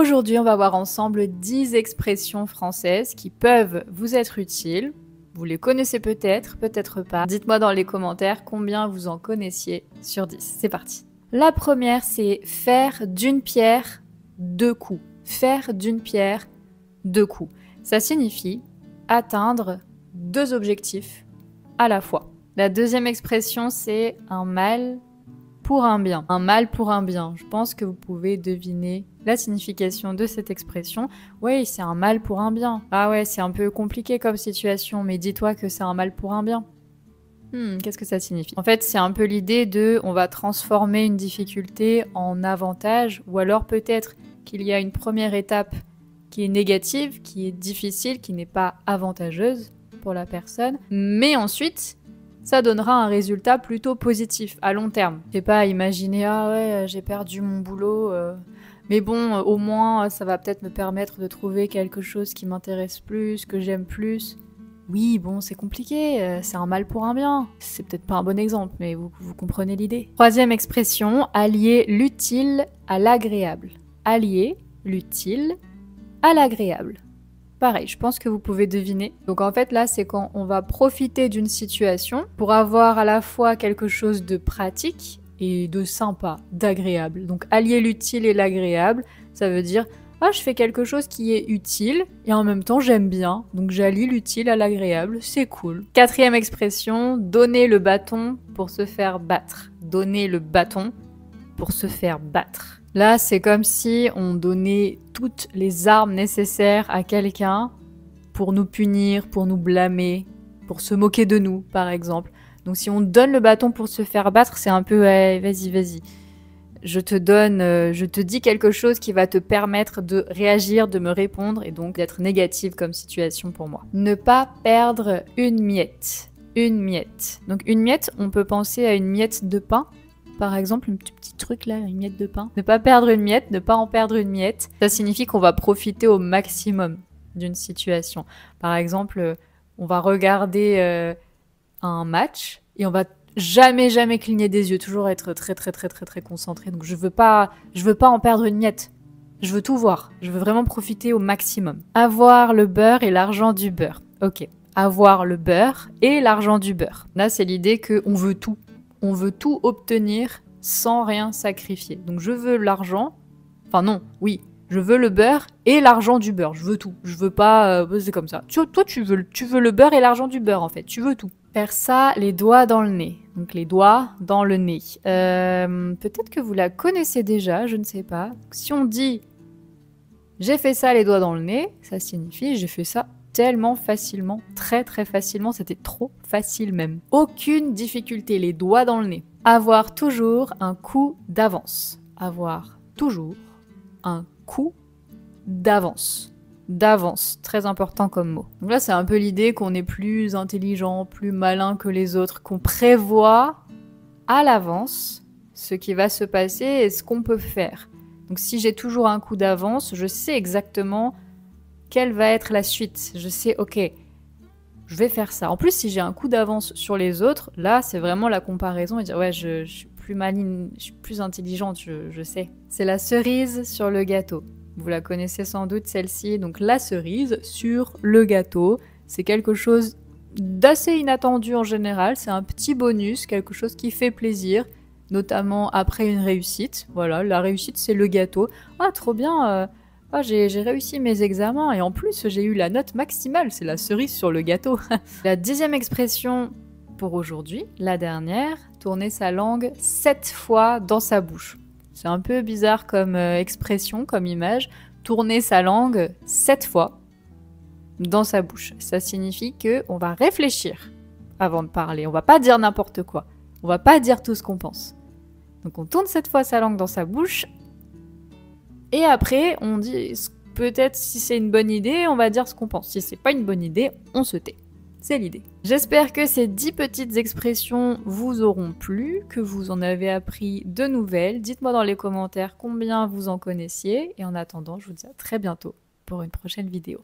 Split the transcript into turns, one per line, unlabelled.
Aujourd'hui, on va voir ensemble 10 expressions françaises qui peuvent vous être utiles. Vous les connaissez peut-être, peut-être pas. Dites-moi dans les commentaires combien vous en connaissiez sur 10. C'est parti. La première, c'est faire d'une pierre deux coups. Faire d'une pierre deux coups. Ça signifie atteindre deux objectifs à la fois. La deuxième expression, c'est un mal pour un bien. Un mal pour un bien. Je pense que vous pouvez deviner la signification de cette expression. Oui, c'est un mal pour un bien. Ah ouais, c'est un peu compliqué comme situation, mais dis-toi que c'est un mal pour un bien. Qu'est-ce que ça signifie? En fait, c'est un peu l'idée de on va transformer une difficulté en avantage, ou alors peut-être qu'il y a une première étape qui est négative, qui est difficile, qui n'est pas avantageuse pour la personne, mais ensuite ça donnera un résultat plutôt positif à long terme. Je sais pas, imaginer ah ouais, j'ai perdu mon boulot, mais bon, au moins ça va peut-être me permettre de trouver quelque chose qui m'intéresse plus, que j'aime plus. Oui, bon, c'est compliqué, c'est un mal pour un bien. C'est peut-être pas un bon exemple, mais vous comprenez l'idée. Troisième expression, allier l'utile à l'agréable. Allier l'utile à l'agréable. Pareil, je pense que vous pouvez deviner. Donc en fait là, c'est quand on va profiter d'une situation pour avoir à la fois quelque chose de pratique et de sympa, d'agréable. Donc allier l'utile et l'agréable, ça veut dire ah, je fais quelque chose qui est utile et en même temps j'aime bien, donc j'allie l'utile à l'agréable, c'est cool. Quatrième expression, donner le bâton pour se faire battre. Donner le bâton pour se faire battre. Là, c'est comme si on donnait toutes les armes nécessaires à quelqu'un pour nous punir, pour nous blâmer, pour se moquer de nous, par exemple. Donc si on donne le bâton pour se faire battre, c'est un peu ouais, vas-y. Je te dis quelque chose qui va te permettre de réagir, de me répondre et donc d'être négative comme situation pour moi. Ne pas perdre une miette. Une miette. Donc une miette, on peut penser à une miette de pain. Par exemple, un petit truc là, une miette de pain. Ne pas perdre une miette, ne pas en perdre une miette. Ça signifie qu'on va profiter au maximum d'une situation. Par exemple, on va regarder un match et on va jamais cligner des yeux, toujours être très concentré. Donc je veux pas en perdre une miette. Je veux tout voir. Je veux vraiment profiter au maximum. Avoir le beurre et l'argent du beurre. Ok. Avoir le beurre et l'argent du beurre. Là, c'est l'idée qu'on veut tout. On veut tout obtenir sans rien sacrifier. Donc je veux l'argent. Enfin non, oui. Je veux le beurre et l'argent du beurre. Je veux tout. Je veux pas... c'est comme ça. Toi, tu veux le beurre et l'argent du beurre, en fait. Tu veux tout. Faire ça, les doigts dans le nez. Donc les doigts dans le nez. Peut-être que vous la connaissez déjà, je ne sais pas. Si on dit « j'ai fait ça, les doigts dans le nez », ça signifie « j'ai fait ça tellement facilement, très facilement, c'était trop facile même. » Aucune difficulté, les doigts dans le nez. Avoir toujours un coup d'avance. Avoir toujours un coup d'avance. D'avance, très important comme mot. Donc là, c'est un peu l'idée qu'on est plus intelligent, plus malin que les autres, qu'on prévoit à l'avance ce qui va se passer et ce qu'on peut faire. Donc si j'ai toujours un coup d'avance, je sais exactement quelle va être la suite. Je sais, ok, je vais faire ça. En plus, si j'ai un coup d'avance sur les autres, là, c'est vraiment la comparaison et dire, ouais, je suis plus maligne, je suis plus intelligente, je sais. C'est la cerise sur le gâteau. Vous la connaissez sans doute, celle-ci. Donc la cerise sur le gâteau, c'est quelque chose d'assez inattendu en général. C'est un petit bonus, quelque chose qui fait plaisir, notamment après une réussite. Voilà, la réussite, c'est le gâteau. Ah, trop bien j'ai réussi mes examens et en plus, j'ai eu la note maximale. C'est la cerise sur le gâteau. La 10e expression pour aujourd'hui, la dernière, tourner sa langue 7 fois dans sa bouche. C'est un peu bizarre comme expression, comme image. Tourner sa langue 7 fois dans sa bouche. Ça signifie qu'on va réfléchir avant de parler. On va pas dire n'importe quoi. On va pas dire tout ce qu'on pense. Donc on tourne 7 fois sa langue dans sa bouche. Et après, on dit peut-être si c'est une bonne idée, on va dire ce qu'on pense. Si c'est pas une bonne idée, on se tait. C'est l'idée. J'espère que ces 10 petites expressions vous auront plu, que vous en avez appris de nouvelles. Dites-moi dans les commentaires combien vous en connaissiez. Et en attendant, je vous dis à très bientôt pour une prochaine vidéo.